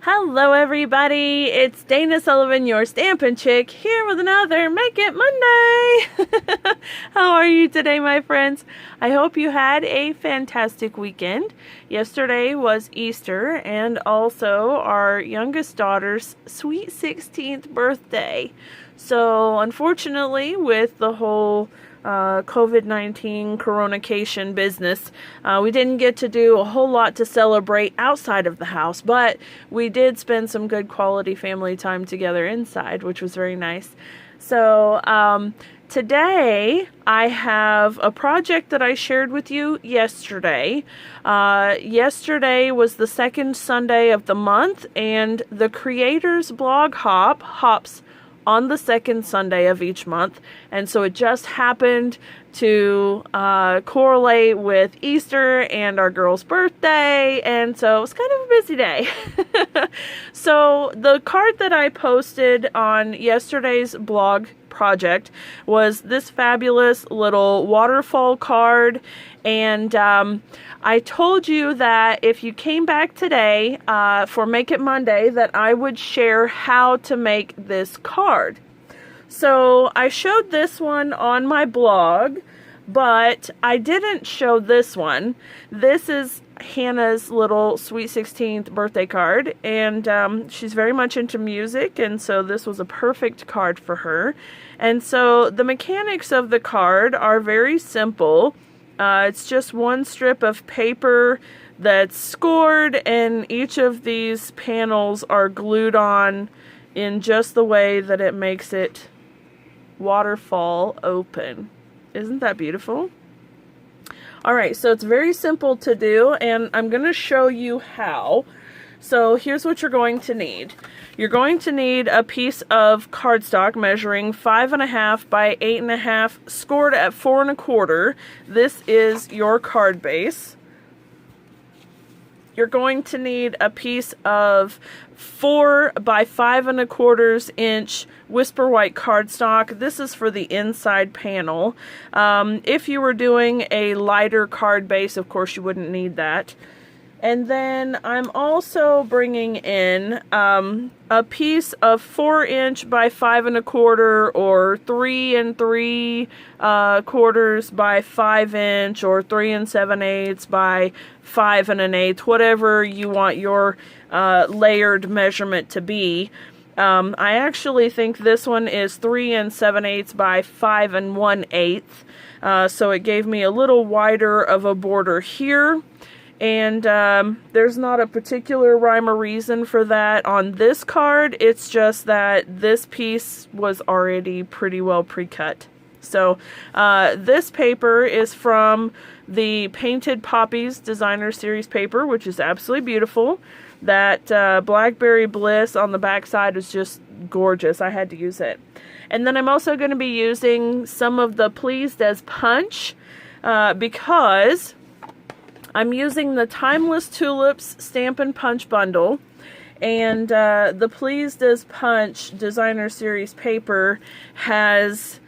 Hello everybody, it's Dana Sullivan, your Stampin' Chick, here with another Make It Monday! How are you today, my friends? I hope you had a fantastic weekend. Yesterday was Easter and also our youngest daughter's sweet 16th birthday. So unfortunately, with the whole COVID-19 coronacation business, we didn't get to do a whole lot to celebrate outside of the house, but we did spend some good quality family time together inside, which was very nice. So today I have a project that I shared with you yesterday. Yesterday was the second Sunday of the month, and the creators blog hops on the second Sunday of each month, and so it just happened to correlate with Easter and our girl's birthday, and so it was kind of a busy day. So the card that I posted on yesterday's blog project was this fabulous little waterfall card, and I told you that if you came back today for Make It Monday, that I would share how to make this card. So I showed this one on my blog, but I didn't show this one. This is Hannah's little sweet 16th birthday card, and she's very much into music, and so this was a perfect card for her. And so the mechanics of the card are very simple. It's just one strip of paper that's scored, and each of these panels are glued on in just the way that it makes it waterfall open. Isn't that beautiful? Alright, so it's very simple to do, and I'm going to show you how. So here's what you're going to need. You're going to need a piece of cardstock measuring 5.5 by 8.5, scored at 4 1/4. This is your card base. You're going to need a piece of 4 by 5 1/4 inch Whisper White cardstock. This is for the inside panel. If you were doing a lighter card base, of course you wouldn't need that. And then I'm also bringing in a piece of 4 inch by 5 1/4, or 3 3/4 by 5 inch, or 3 7/8 by 5 1/8, whatever you want your layered measurement to be. I actually think this one is 3 7/8 by 5 1/8, so it gave me a little wider of a border here. And there's not a particular rhyme or reason for that on this card. It's just that this piece was already pretty well pre-cut. So this paper is from the Painted Poppies Designer Series paper, which is absolutely beautiful. That Blackberry Bliss on the back side is just gorgeous. I had to use it. And then I'm also going to be using some of the Pleased as Punch because I'm using the Timeless Tulips Stampin' Punch bundle, and the Pleased as Punch Designer Series paper has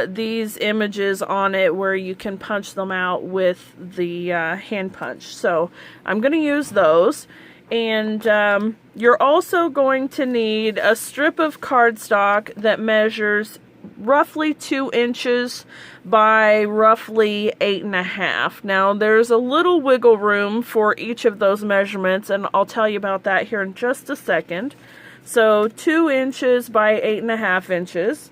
these images on it where you can punch them out with the hand punch. So I'm going to use those. And you're also going to need a strip of cardstock that measures roughly 2 inches by roughly 8.5. Now there's a little wiggle room for each of those measurements, and I'll tell you about that here in just a second. So 2 inches by 8.5 inches.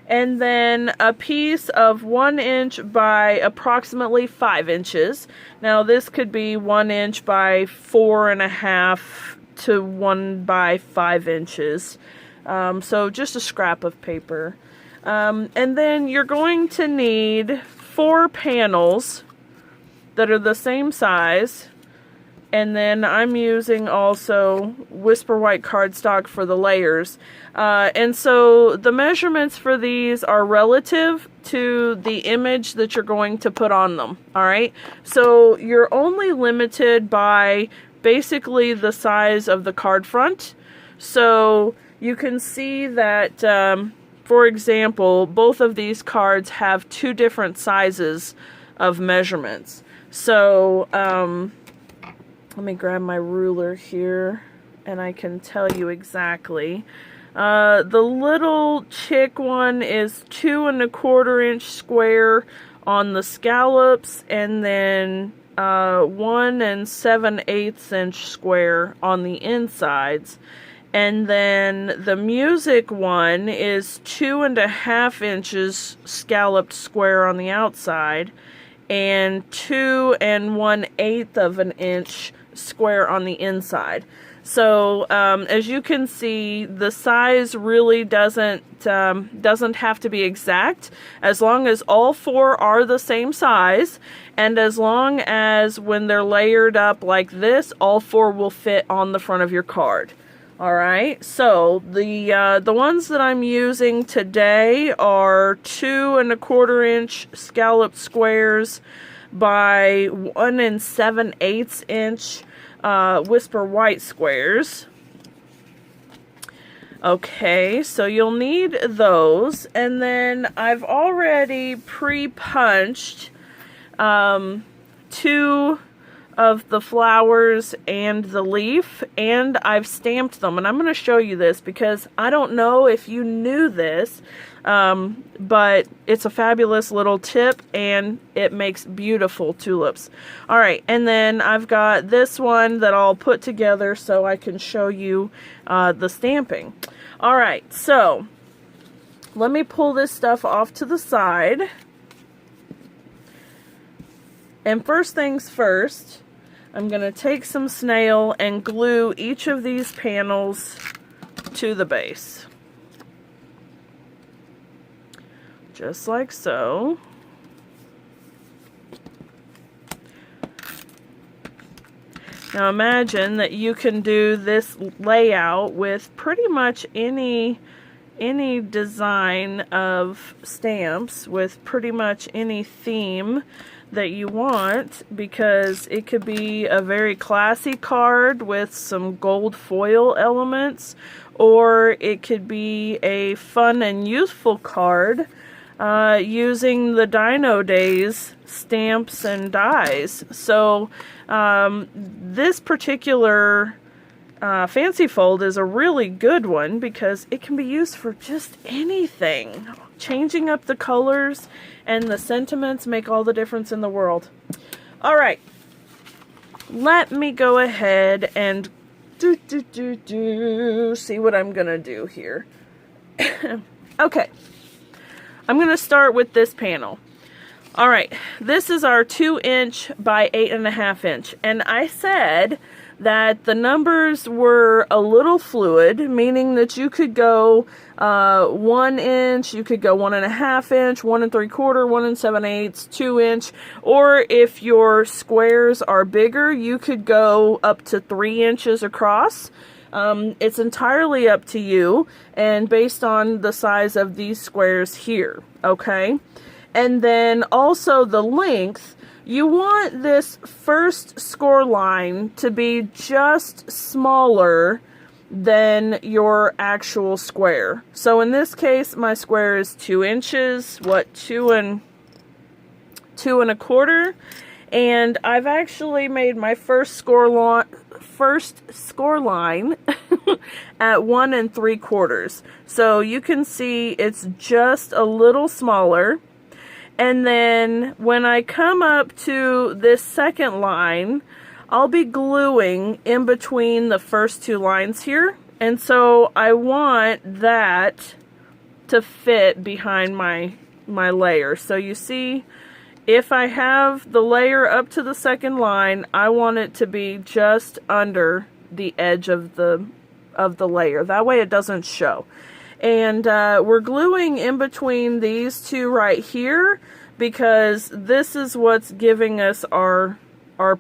And then a piece of 1 inch by approximately 5 inches. Now this could be 1 inch by 4.5 to 1 by 5 inches. So just a scrap of paper. And then you're going to need 4 panels that are the same size. And then I'm using also Whisper White cardstock for the layers. And so the measurements for these are relative to the image that you're going to put on them. Alright? So you're only limited by basically the size of the card front. So you can see that, for example, both of these cards have 2 different sizes of measurements. So, Let me grab my ruler here and I can tell you exactly. The little Chic one is 2 1/4 inch square on the scallops, and then 1 7/8 inch square on the insides. And then the Music one is 2 1/2 inches scalloped square on the outside, and 2 1/8 of an inch square on the inside. So as you can see, the size really doesn't have to be exact, as long as all 4 are the same size, and as long as when they're layered up like this, all 4 will fit on the front of your card. Alright, so the ones that I'm using today are 2 1/4 inch scalloped squares by 1 7/8 inch Whisper White squares. Okay, so you'll need those, and then I've already pre-punched 2 of the flowers and the leaf, and I've stamped them, and I'm going to show you this because I don't know if you knew this, but it's a fabulous little tip and it makes beautiful tulips. Alright, and then I've got this one that I'll put together so I can show you the stamping. Alright, so let me pull this stuff off to the side, and first things first, I'm going to take some snail and glue each of these panels to the base. Just like so. Now imagine that you can do this layout with pretty much any design of stamps, with pretty much any theme that you want, because it could be a very classy card with some gold foil elements, or it could be a fun and youthful card using the Dino Days stamps and dies. So this particular fancy fold is a really good one because it can be used for just anything. Changing up the colors and the sentiments make all the difference in the world. Alright, let me go ahead and see what I'm gonna do here. Okay, I'm gonna start with this panel. Alright, this is our 2 inch by 8 1/2 inch, and I said that the numbers were a little fluid, meaning that you could go 1 inch, you could go 1 1/2 inch, 1 3/4, 1 7/8, 2 inch, or if your squares are bigger, you could go up to 3 inches across. It's entirely up to you, and based on the size of these squares here, okay? And then also the length. You want this first score line to be just smaller than your actual square. So in this case, my square is 2 inches, 2 1/4, and I've actually made my first score line at 1 3/4. So you can see it's just a little smaller. And then when I come up to this second line, I'll be gluing in between the first 2 lines here. And so I want that to fit behind my layer. So you see, if I have the layer up to the second line, I want it to be just under the edge of the layer. That way it doesn't show. And we're gluing in between these 2 right here because this is what's giving us our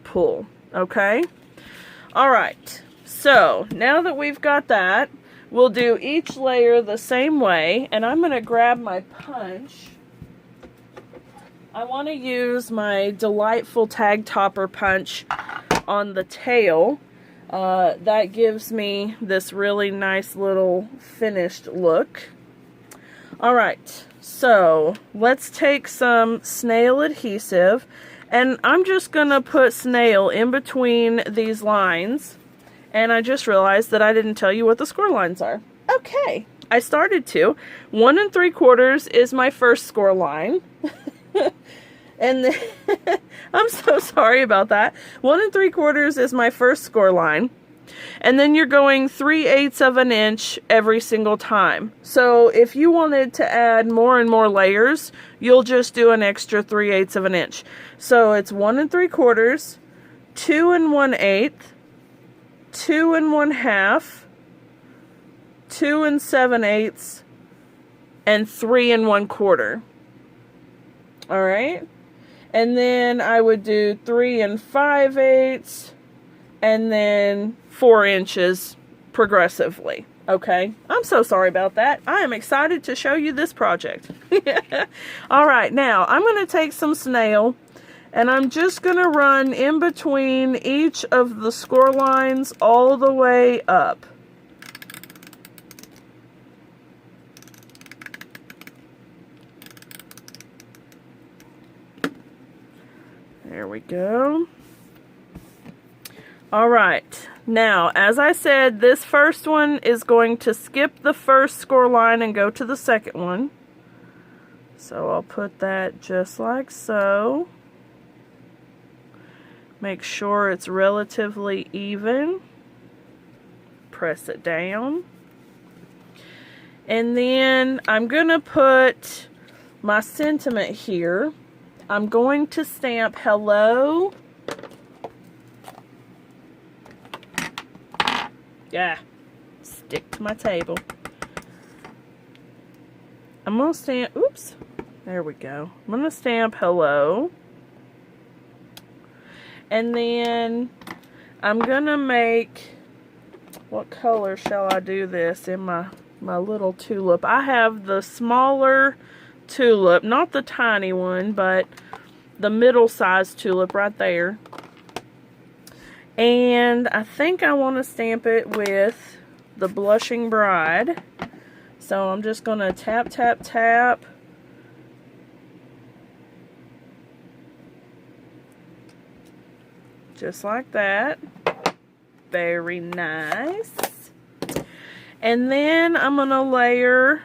pull, okay? Alright, so now that we've got that, we'll do each layer the same way, and I'm going to grab my punch. I want to use my delightful tag topper punch on the tail. That gives me this really nice little finished look. Alright, so let's take some snail adhesive, And I'm just gonna put snail in between these lines. And I just realized that I didn't tell you what the score lines are. Okay, I started to. 1 3/4 is my first score line. And then, I'm so sorry about that. 1 3/4 is my first score line. And then you're going 3/8 of an inch every single time. So if you wanted to add more and more layers, you'll just do an extra 3/8 of an inch. So it's 1 3/4, 2 1/8, 2 1/2, 2 7/8, and 3 1/4. Alright? And then I would do 3 5/8, and then 4 inches progressively. Okay? I'm so sorry about that. I am excited to show you this project. Alright, now I'm going to take some snail and I'm just going to run in between each of the score lines all the way up. There we go. Alright, now as I said, this first one is going to skip the first score line and go to the second one. So I'll put that just like so. Make sure it's relatively even. Press it down. And then I'm going to put my sentiment here. I'm going to stamp hello. Yeah, stick to my table. I'm going to stamp, oops, there we go. I'm going to stamp hello. And then I'm going to make, what color shall I do this in my little tulip? I have the smaller tulip, not the tiny one, but the middle-sized tulip right there. And I think I want to stamp it with the Blushing Bride. So I'm just going to tap, tap, tap. Just like that. Very nice. And then I'm going to layer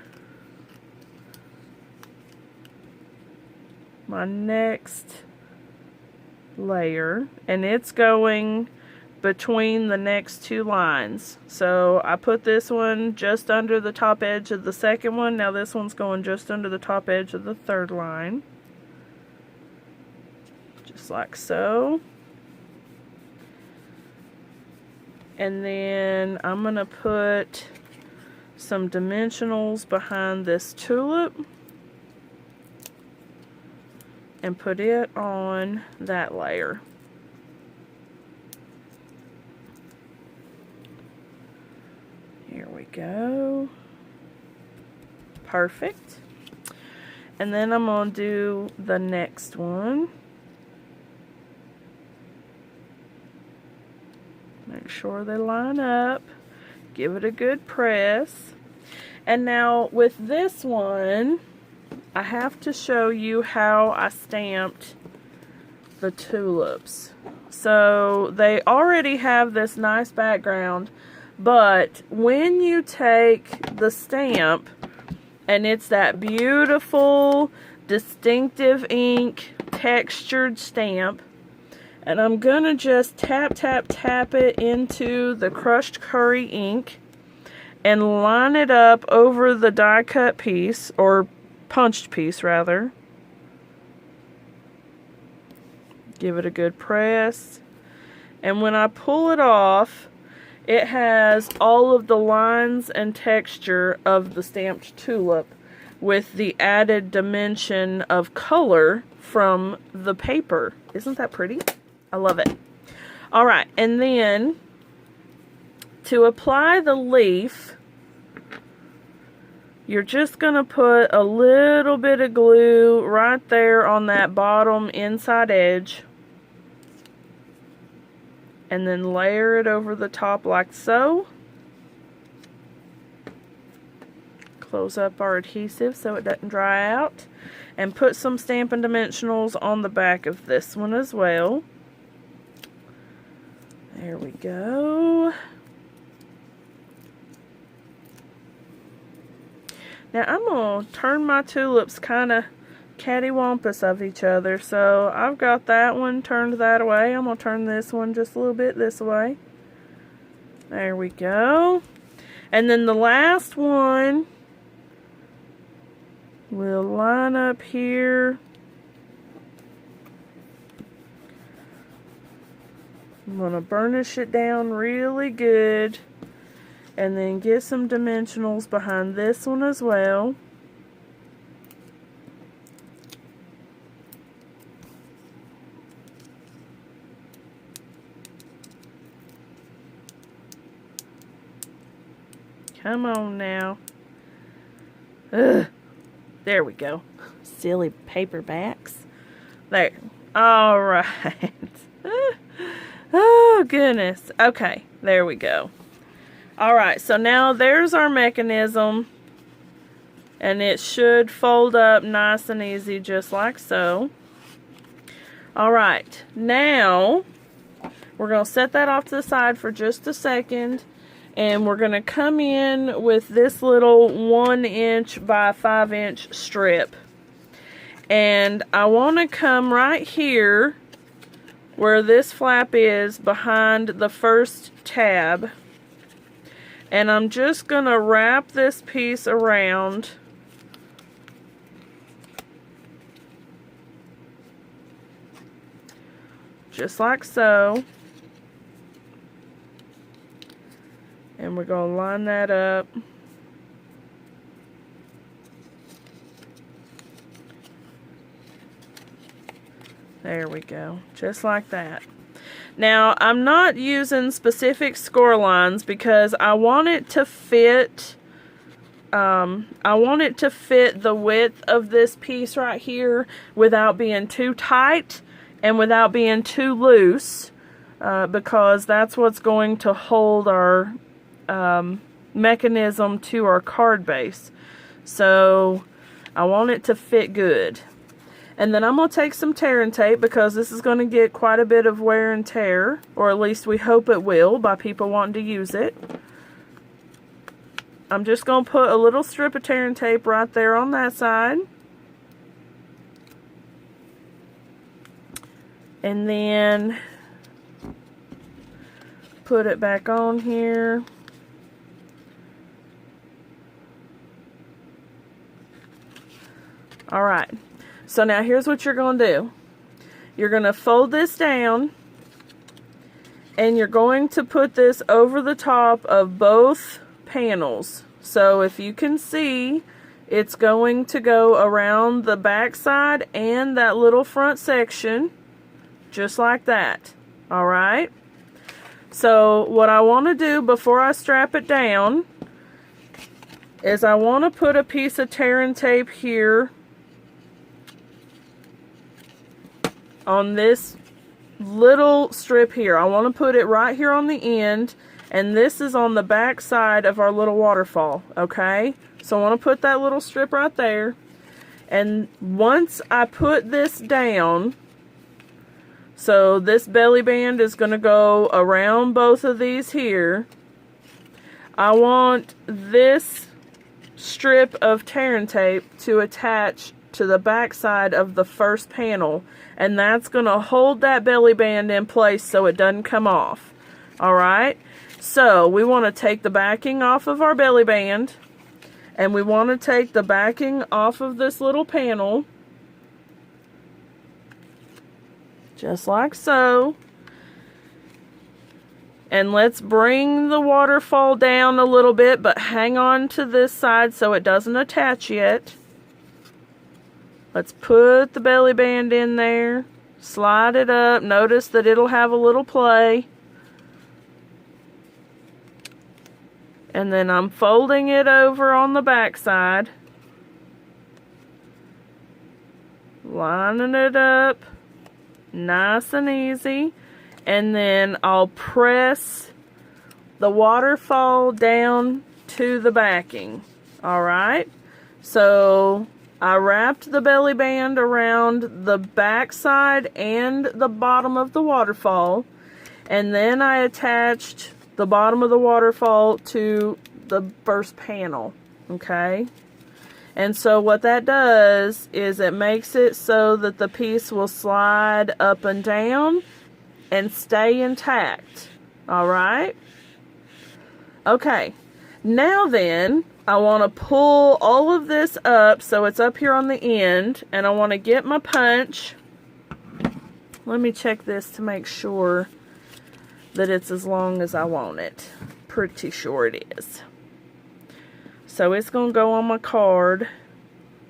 my next layer. And it's going between the next two lines. So I put this one just under the top edge of the second one. Now this one's going just under the top edge of the third line. Just like so. And then I'm going to put some dimensionals behind this tulip and put it on that layer. Here we go. Perfect. And then I'm going to do the next one. Make sure they line up. Give it a good press. And now with this one, I have to show you how I stamped the tulips. So they already have this nice background, but when you take the stamp and it's that beautiful, distinctive ink, textured stamp, and I'm gonna just tap, tap, tap it into the crushed curry ink and line it up over the die cut piece, or punched piece rather. Give it a good press. And when I pull it off, it has all of the lines and texture of the stamped tulip with the added dimension of color from the paper. Isn't that pretty? I love it. Alright, and then to apply the leaf, you're just going to put a little bit of glue right there on that bottom inside edge. And then layer it over the top like so. Close up our adhesive so it doesn't dry out. And put some Stampin' Dimensionals on the back of this one as well. There we go. Now I'm going to turn my tulips kind of cattywampus of each other. So I've got that one turned that way. I'm going to turn this one just a little bit this way. There we go. And then the last one, we'll line up here. I'm going to burnish it down really good. And then get some dimensionals behind this one as well. Come on now. Ugh. There we go. Silly paperbacks. There. All right. Oh, goodness. Okay, there we go. All right, so now there's our mechanism. And it should fold up nice and easy just like so. All right, now we're going to set that off to the side for just a second. And we're going to come in with this little 1 inch by 5 inch strip. And I want to come right here where this flap is behind the first tab. And I'm just going to wrap this piece around. Just like so. And we're going to line that up. There we go. Just like that. Now, I'm not using specific score lines because I want it to fit the width of this piece right here without being too tight and without being too loose, because that's what's going to hold our mechanism to our card base. So I want it to fit good. And then I'm going to take some tear and tape because this is going to get quite a bit of wear and tear, or at least we hope it will by people wanting to use it. I'm just going to put a little strip of tear and tape right there on that side. And then put it back on here. Alright. So now here's what you're going to do. You're going to fold this down and you're going to put this over the top of both panels. So if you can see, it's going to go around the back side and that little front section, just like that. Alright? So what I want to do before I strap it down is I want to put a piece of tear and tape here on this little strip here. I want to put it right here on the end, and this is on the back side of our little waterfall, okay? So I want to put that little strip right there, and once I put this down, so this belly band is going to go around both of these here, I want this strip of tear and tape to attach to the back side of the first panel, and that's going to hold that belly band in place so it doesn't come off. Alright, so we want to take the backing off of our belly band, and we want to take the backing off of this little panel, just like so. And let's bring the waterfall down a little bit, but hang on to this side so it doesn't attach yet. Let's put the belly band in there, slide it up. Notice that it'll have a little play. And then I'm folding it over on the back side, lining it up nice and easy. And then I'll press the waterfall down to the backing. Alright, so I wrapped the belly band around the back side and the bottom of the waterfall, and then I attached the bottom of the waterfall to the first panel, okay? And so what that does is it makes it so that the piece will slide up and down and stay intact, alright? Okay, now then, I want to pull all of this up so it's up here on the end, and I want to get my punch. Let me check this to make sure that it's as long as I want it. Pretty sure it is. So it's going to go on my card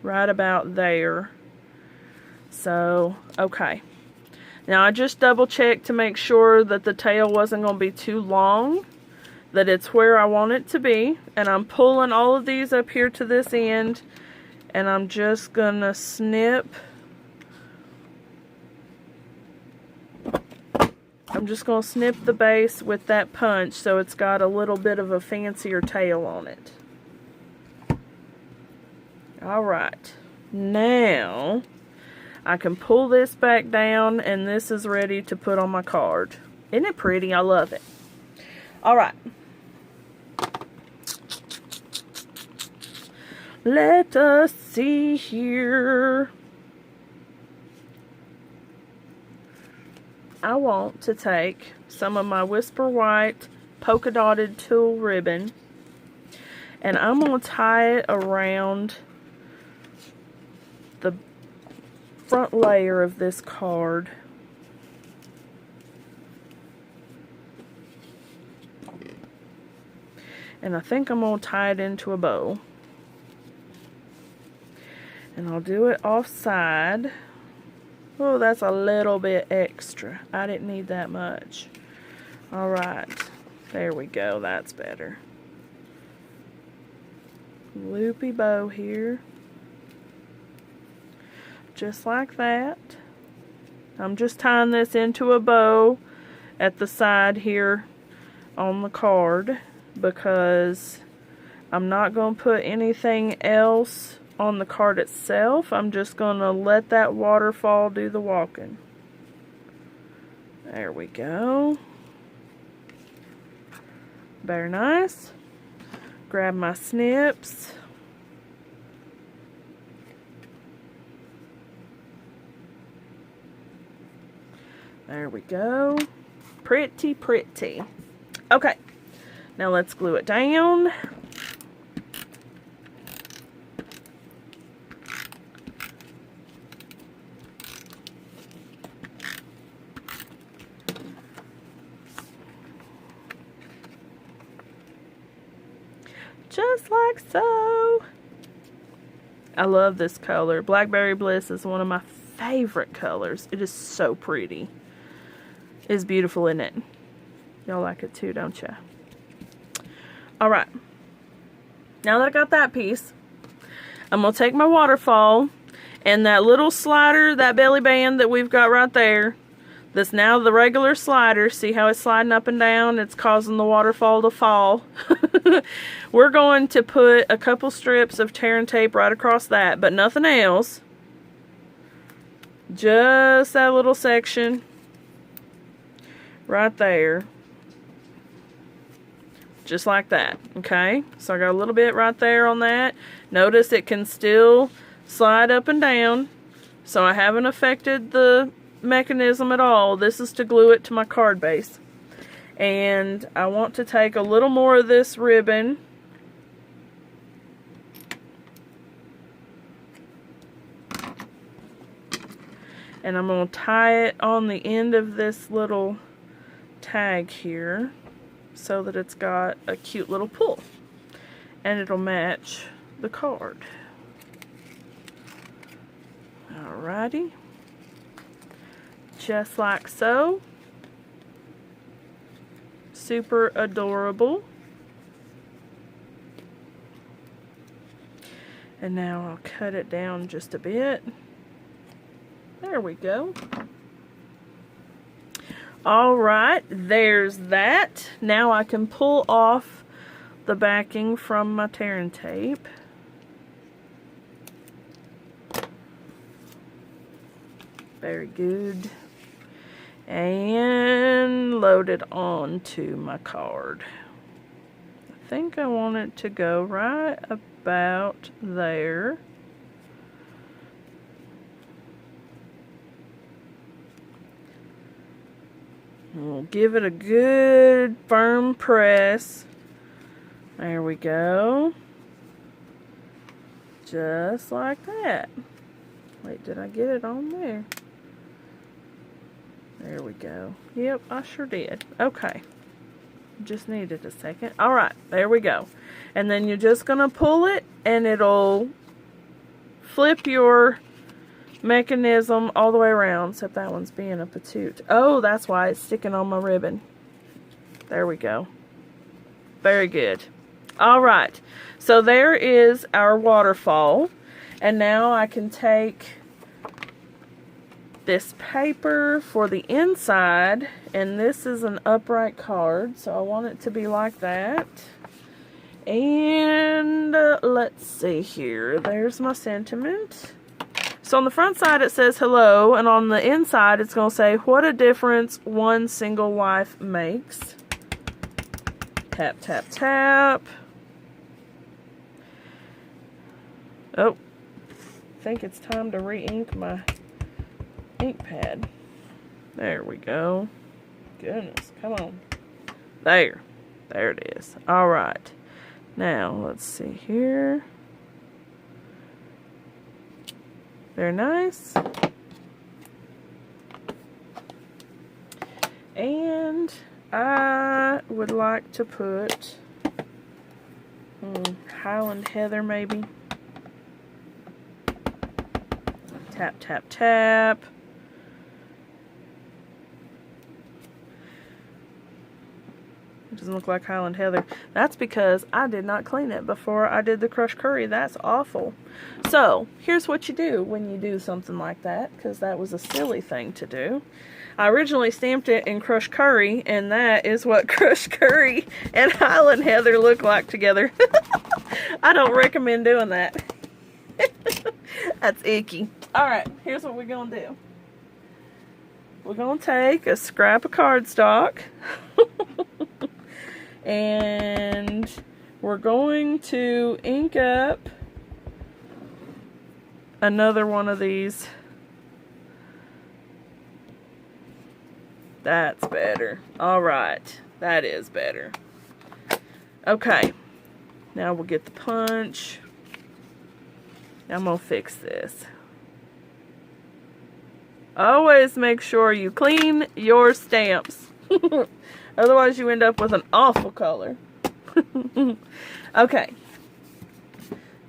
right about there. So, okay. Now I just double checked to make sure that the tail wasn't going to be too long, that it's where I want it to be, and I'm pulling all of these up here to this end, and I'm just gonna snip. I'm just gonna snip the base with that punch so it's got a little bit of a fancier tail on it. Alright, now I can pull this back down, and this is ready to put on my card. Isn't it pretty? I love it. Alright. Let us see here. I want to take some of my Whisper White polka dotted tulle ribbon, and I'm going to tie it around the front layer of this card. And I think I'm going to tie it into a bow. And I'll do it offside. Oh, that's a little bit extra. I didn't need that much. Alright. There we go. That's better. Loopy bow here. Just like that. I'm just tying this into a bow at the side here on the card, because I'm not going to put anything else on the card itself. I'm just going to let that waterfall do the walking. There we go. Very nice. Grab my snips. There we go. Pretty, pretty. Okay. Now let's glue it down. Just like so. I love this color. Blackberry Bliss is one of my favorite colors. It is so pretty. It's beautiful, isn't it? Y'all like it too, don't ya? Alright. Now that I got that piece, I'm going to take my waterfall and that little slider, that belly band that we've got right there, that's now the regular slider. See how it's sliding up and down? It's causing the waterfall to fall. We're going to put a couple strips of tear and tape right across that, but nothing else. Just that little section right there. Just like that, okay? So I got a little bit right there on that. Notice it can still slide up and down, so I haven't affected the mechanism at all. This is to glue it to my card base. And I want to take a little more of this ribbon and I'm going to tie it on the end of this little tag here so that it's got a cute little pull, and it'll match the card. Alrighty, just like so. Super adorable. And now I'll cut it down just a bit. There we go. Alright, there's that. Now I can pull off the backing from my tearing tape. Very good. And load it onto my card. I think I want it to go right about there. We'll give it a good firm press. There we go. Just like that. Wait, did I get it on there? There we go. Yep, I sure did. Okay. Just needed a second. Alright, there we go. And then you're just going to pull it and it'll flip your mechanism all the way around, except that one's being a patoot. Oh, that's why it's sticking on my ribbon. There we go. Very good. Alright, so there is our waterfall. And now I can take this paper for the inside, and this is an upright card, so I want it to be like that. And let's see here, there's my sentiment. So on the front side it says hello, and on the inside it's going to say, what a difference one single life makes. Tap, tap, tap. Oh, I think it's time to re-ink my ink pad. There we go. Goodness, come on. There. There it is. Alright. Now, let's see here. Very nice. And I would like to put Highland Heather maybe. Tap, tap, tap. It doesn't look like Highland Heather. That's because I did not clean it before I did the crushed curry. That's awful. So, here's what you do when you do something like that, because that was a silly thing to do. I originally stamped it in crushed curry, and that is what crushed curry and Highland Heather look like together. I don't recommend doing that. That's icky. Alright, here's what we're going to do. We're going to take a scrap of cardstock and we're going to ink up another one of these. That's better. Alright, that is better. Okay, now we'll get the punch. I'm going to fix this. Always make sure you clean your stamps. Otherwise you end up with an awful color. Okay.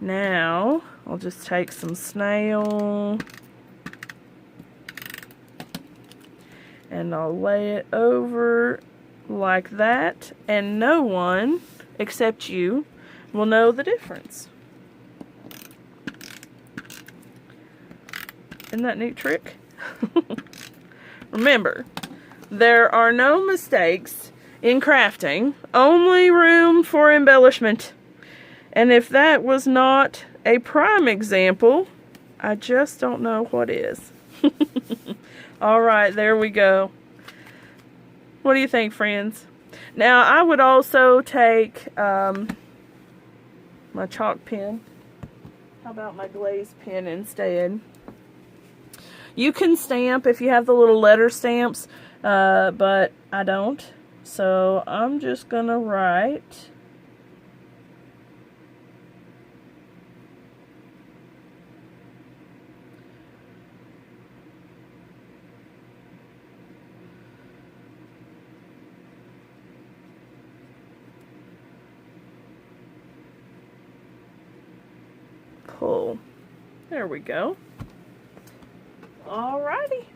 Now, I'll just take some snail. And I'll lay it over like that. And no one, except you, will know the difference. Isn't that a neat trick? Remember, there are no mistakes in crafting, only room for embellishment. And if that was not a prime example, I just don't know what is. Alright, there we go. What do you think, friends? Now, I would also take my chalk pen. How about my glaze pen instead? You can stamp if you have the little letter stamps, but I don't. So I'm just gonna write pull. There we go. Alrighty.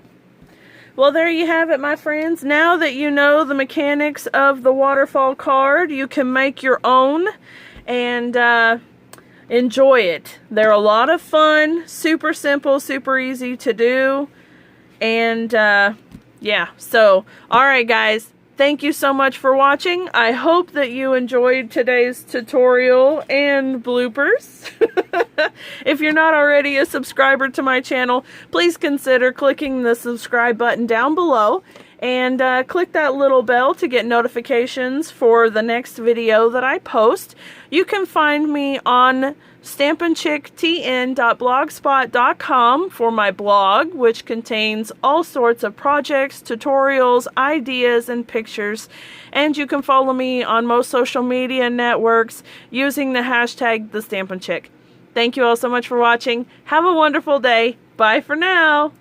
Well, there you have it, my friends. Now that you know the mechanics of the waterfall card, you can make your own and enjoy it. They're a lot of fun, super simple, super easy to do. And yeah, so, alright guys, Thank you so much for watching. I hope that you enjoyed today's tutorial and bloopers. If you're not already a subscriber to my channel, please consider clicking the subscribe button down below and click that little bell to get notifications for the next video that I post. You can find me on stampinchicktn.blogspot.com for my blog, which contains all sorts of projects, tutorials, ideas, and pictures. And you can follow me on most social media networks using the hashtag #TheStampinChick. Thank you all so much for watching. Have a wonderful day. Bye for now.